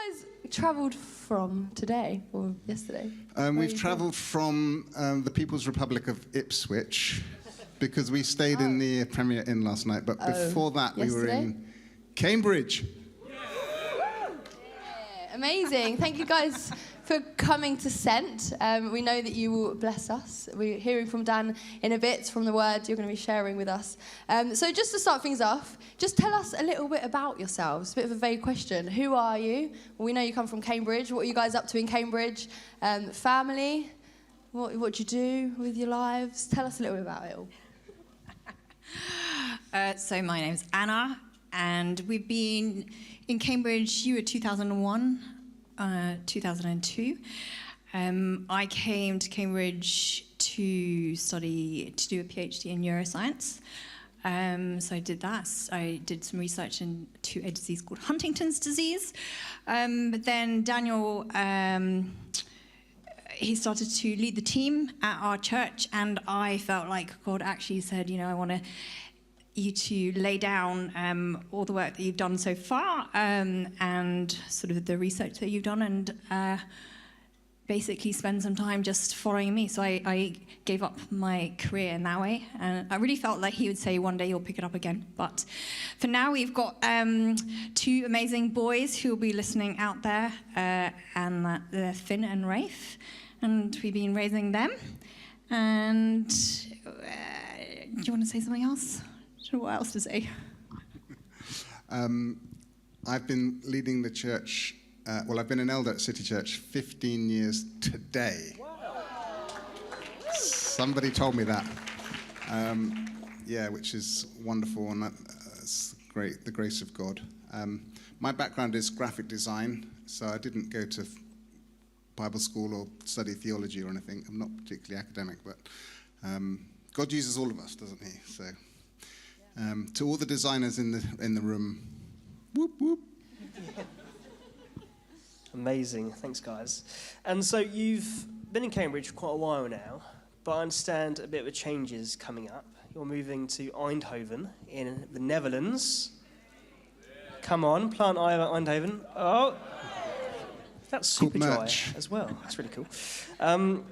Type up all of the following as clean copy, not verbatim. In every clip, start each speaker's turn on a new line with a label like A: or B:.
A: guys travelled from today or yesterday?
B: We've travelled from the People's Republic of Ipswich because we stayed in the Premier Inn last night. But before that, we were in Cambridge.
A: Amazing. Thank you guys for coming to Sent. We know that you will bless us. We're hearing from Dan in a bit from the word you're going to be sharing with us. So just to start things off, just tell us a little bit about yourselves. A bit of a vague question. Who are you? Well, we know you come from Cambridge. What are you guys up to in Cambridge? Family? What do you do with your lives? Tell us a little bit about it all.
C: So my name's Anna, and we've been in Cambridge. You were 2001, 2002. I came to Cambridge to do a PhD in neuroscience. So I did that. I did some research into a disease called Huntington's disease. But then Daniel, he started to lead the team at our church, and I felt like God actually said, I want you to lay down all the work that you've done so far and sort of the research that you've done, and basically spend some time just following me. So I gave up my career in that way, and I really felt like he would say one day you'll pick it up again. But for now, we've got two amazing boys who will be listening out there, and they're Finn and Rafe, and we've been raising them. And do you want to say something else? I don't know what else to say.
B: I've been leading the church. I've been an elder at City Church 15 years today. Wow. Somebody told me that. Which is wonderful, and that's great, the grace of God. My background is graphic design, so I didn't go to Bible school or study theology or anything. I'm not particularly academic, but God uses all of us, doesn't he? So, to all the designers in the room, whoop, whoop.
D: Amazing. Thanks, guys. And so you've been in Cambridge for quite a while now, but I understand a bit of a change is coming up. You're moving to Eindhoven in the Netherlands. Come on, plant Eindhoven. Oh, that's super dry as well. That's really cool. And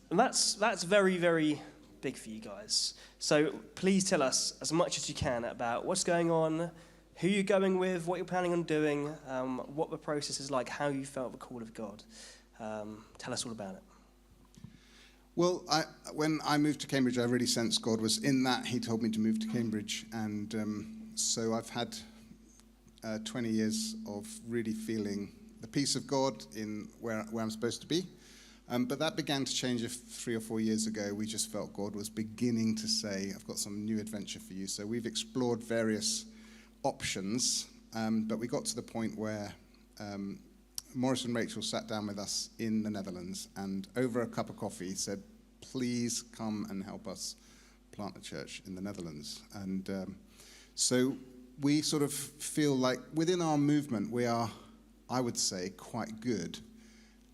D: that's very, very big for you guys. So please tell us as much as you can about what's going on, who you're going with, what you're planning on doing, what the process is like, how you felt the call of God. Tell us all about it.
B: Well, when I moved to Cambridge, I really sensed God was in that. He told me to move to Cambridge. And so I've had 20 years of really feeling the peace of God in where I'm supposed to be. But that began to change 3 or 4 years ago. We just felt God was beginning to say, I've got some new adventure for you. So we've explored various options, but we got to the point where Maurice and Rachel sat down with us in the Netherlands and over a cup of coffee said, please come and help us plant a church in the Netherlands. And so we sort of feel like within our movement we are, I would say, quite good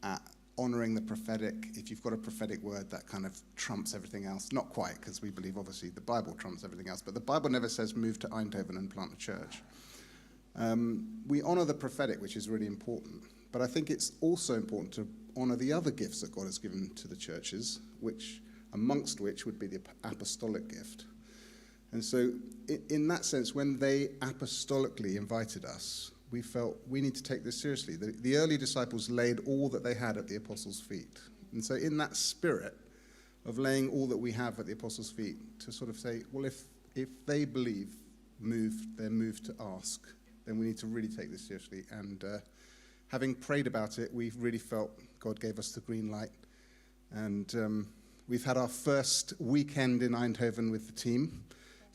B: at honouring the prophetic. If you've got a prophetic word, that kind of trumps everything else. Not quite, because we believe, obviously, the Bible trumps everything else. But the Bible never says move to Eindhoven and plant a church. We honour the prophetic, which is really important. But I think it's also important to honour the other gifts that God has given to the churches, amongst which would be the apostolic gift. And so in that sense, when they apostolically invited us, we felt we need to take this seriously. The early disciples laid all that they had at the apostles' feet. And so in that spirit of laying all that we have at the apostles' feet, to sort of say, well, if they believe, they're moved to ask, then we need to really take this seriously. And having prayed about it, we really felt God gave us the green light. And we've had our first weekend in Eindhoven with the team.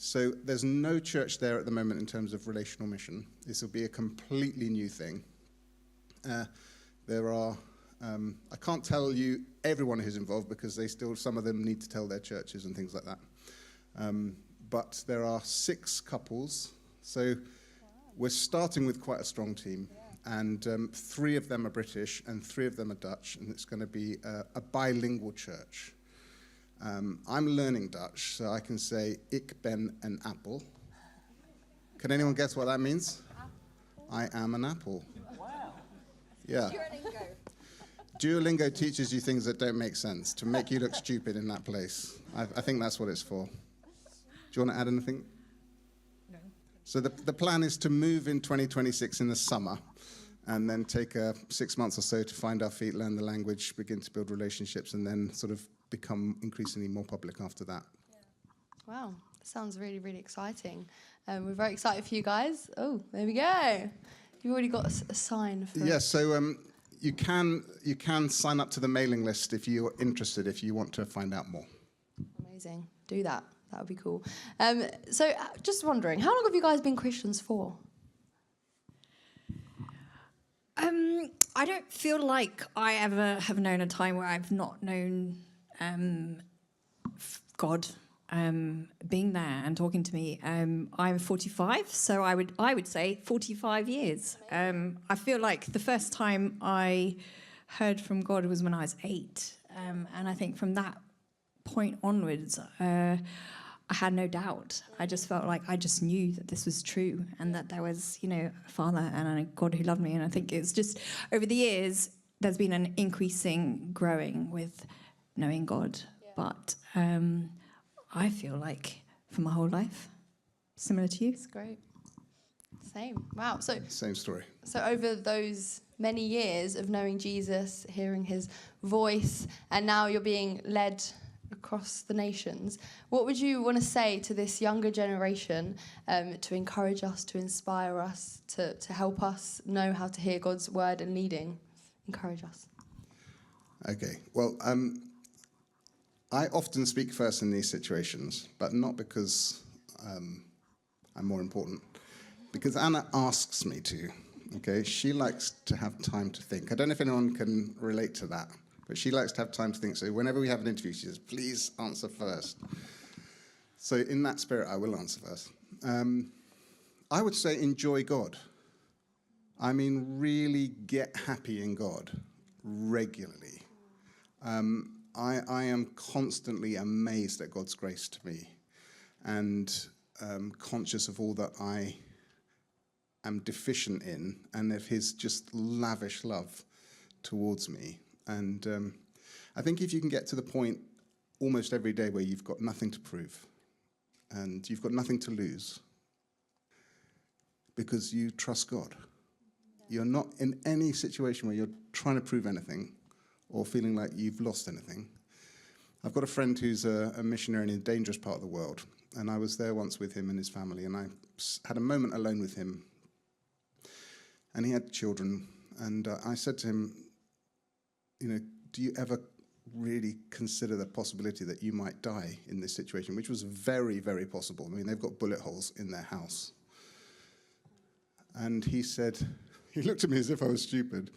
B: So there's no church there at the moment in terms of relational mission. This will be a completely new thing. There are, I can't tell you everyone who's involved because some of them need to tell their churches and things like that. But there are 6 couples. So we're starting with quite a strong team. And 3 of them are British and 3 of them are Dutch. And it's going to be a bilingual church. I'm learning Dutch, so I can say, ik ben een appel. Can anyone guess what that means? I am an apple.
D: Wow.
B: Yeah. Duolingo teaches you things that don't make sense, to make you look stupid in that place. I think that's what it's for. Do you want to add anything?
C: No.
B: So the plan is to move in 2026 in the summer, and then take 6 months or so to find our feet, learn the language, begin to build relationships, and then sort of become increasingly more public after that.
A: Wow, sounds really, really exciting. We're very excited for you guys. Oh, there we go. You've already got a sign for
B: Yes, so you can sign up to the mailing list if you're interested, if you want to find out more.
A: Amazing. Do that. That would be cool. So just wondering, how long have you guys been Christians for?
C: I don't feel like I ever have known a time where I've not known God being there and talking to me. I'm 45, so I would say 45 years. I feel like the first time I heard from God was when I was 8, and I think from that point onwards, I had no doubt. I just felt like I just knew that this was true and that there was, a Father and a God who loved me. And I think it's just over the years, there's been an increasing growing with knowing God. Yeah. But I feel like for my whole life, similar to you.
A: That's great. Same. Wow.
B: Same story.
A: So over those many years of knowing Jesus, hearing his voice, and now you're being led across the nations, what would you want to say to this younger generation to encourage us, to inspire us, to help us know how to hear God's word and leading? Encourage us.
B: Okay, well, I often speak first in these situations, but not because I'm more important, because Anna asks me to, okay? She likes to have time to think. I don't know if anyone can relate to that, but she likes to have time to think. So whenever we have an interview, she says, please answer first. So in that spirit, I will answer first. I would say enjoy God. I mean, really get happy in God regularly. I am constantly amazed at God's grace to me and conscious of all that I am deficient in and of his just lavish love towards me. And I think if you can get to the point almost every day where you've got nothing to prove and you've got nothing to lose because you trust God. You're not in any situation where you're trying to prove anything or feeling like you've lost anything. I've got a friend who's a missionary in a dangerous part of the world, and I was there once with him and his family, and I had a moment alone with him, and he had children, and I said to him, do you ever really consider the possibility that you might die in this situation, which was very, very possible. I mean, they've got bullet holes in their house. And he said, he looked at me as if I was stupid.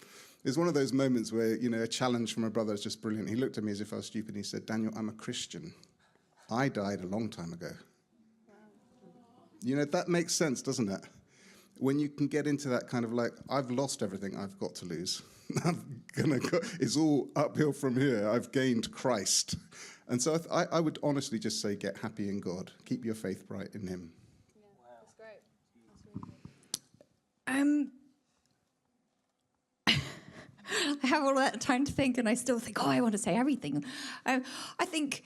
B: It's one of those moments where, a challenge from a brother is just brilliant. He looked at me as if I was stupid, and he said, Daniel, I'm a Christian. I died a long time ago. Wow. That makes sense, doesn't it? When you can get into that kind of like, I've lost everything I've got to lose. It's all uphill from here. I've gained Christ. And so I would honestly just say, get happy in God. Keep your faith bright in him.
A: Yeah, wow. That's great. That's really
C: good. I have all that time to think, and I still think, I want to say everything. I think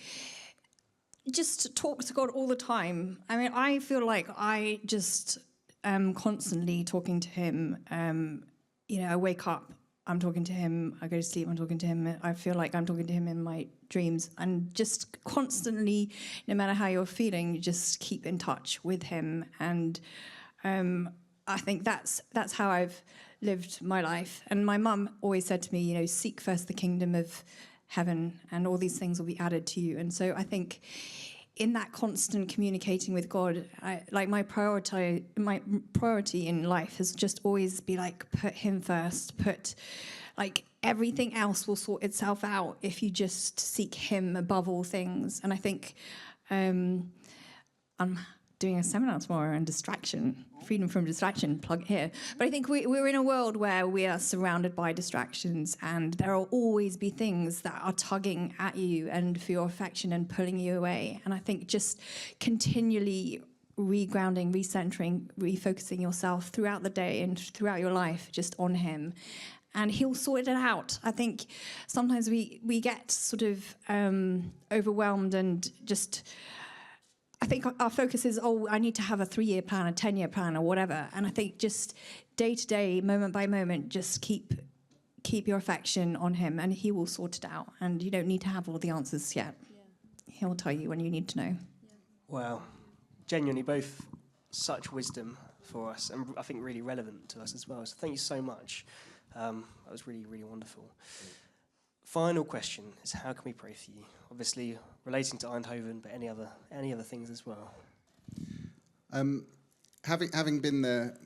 C: just talk to God all the time. I mean, I feel like I just am constantly talking to him. I wake up, I'm talking to him. I go to sleep, I'm talking to him. I feel like I'm talking to him in my dreams. And just constantly, no matter how you're feeling, you just keep in touch with him. And I think that's how I've lived my life. And my mum always said to me, seek first the kingdom of heaven and all these things will be added to you. And so I think in that constant communicating with God, my priority in life has just always be put him first, everything else will sort itself out if you just seek him above all things. And I think I'm doing a seminar tomorrow on distraction, freedom from distraction, plug here. But I think we're in a world where we are surrounded by distractions, and there will always be things that are tugging at you and for your affection and pulling you away. And I think just continually regrounding, recentering, refocusing yourself throughout the day and throughout your life just on him. And he'll sort it out. I think sometimes we get sort of overwhelmed and just, I think our focus is, oh, I need to have a 3-year plan, a 10-year plan or whatever. And I think just day to day, moment by moment, just keep your affection on him and he will sort it out. And you don't need to have all the answers yet. Yeah. He'll tell you when you need to know.
D: Yeah. Wow. Genuinely both such wisdom for us and I think really relevant to us as well. So thank you so much. That was really, really wonderful. Final question is, how can we pray for you? Obviously relating to Eindhoven, but any other things as well.
B: Having been there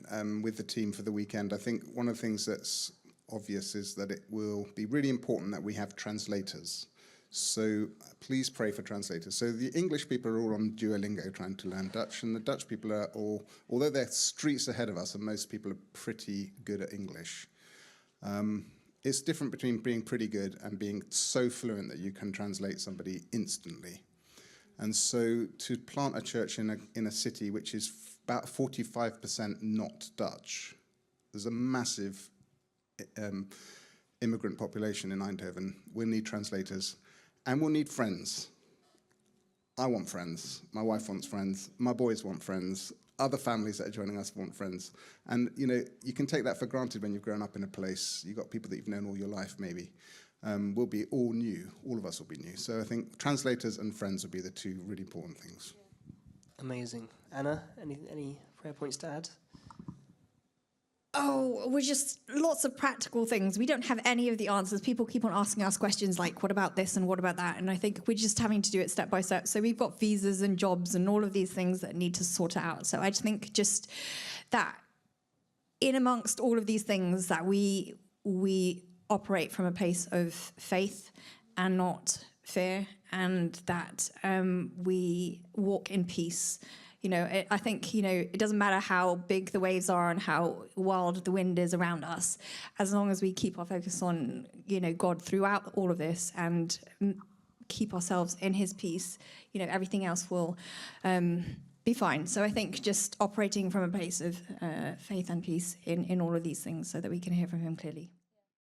B: with the team for the weekend, I think one of the things that's obvious is that it will be really important that we have translators. So please pray for translators. So the English people are all on Duolingo trying to learn Dutch, and the Dutch people are all, although they're streets ahead of us, and most people are pretty good at English. It's different between being pretty good and being so fluent that you can translate somebody instantly. And so to plant a church in a city which is about 45% not Dutch, there's a massive immigrant population in Eindhoven. We'll need translators and we'll need friends. I want friends. My wife wants friends. My boys want friends. Other families that are joining us want friends. And, you know, you can take that for granted when you've grown up in a place. You've got people that you've known all your life, maybe. We'll be all new. All of us will be new. So I think translators and friends will be the two really important things.
D: Amazing. Anna, any prayer points to add?
C: Oh, we're just lots of practical things. We don't have any of the answers. People keep on asking us questions like, what about this and what about that? And I think we're just having to do it step by step. So we've got visas and jobs and all of these things that need to sort it out. So I just think just that in amongst all of these things that we operate from a place of faith and not fear, and that we walk in peace. You know, I think, you know, it doesn't matter how big the waves are and how wild the wind is around us, as long as we keep our focus on, you know, God throughout all of this and keep ourselves in his peace, you know, everything else will be fine. So I think just operating from a place of faith and peace in all of these things so that we can hear from him clearly.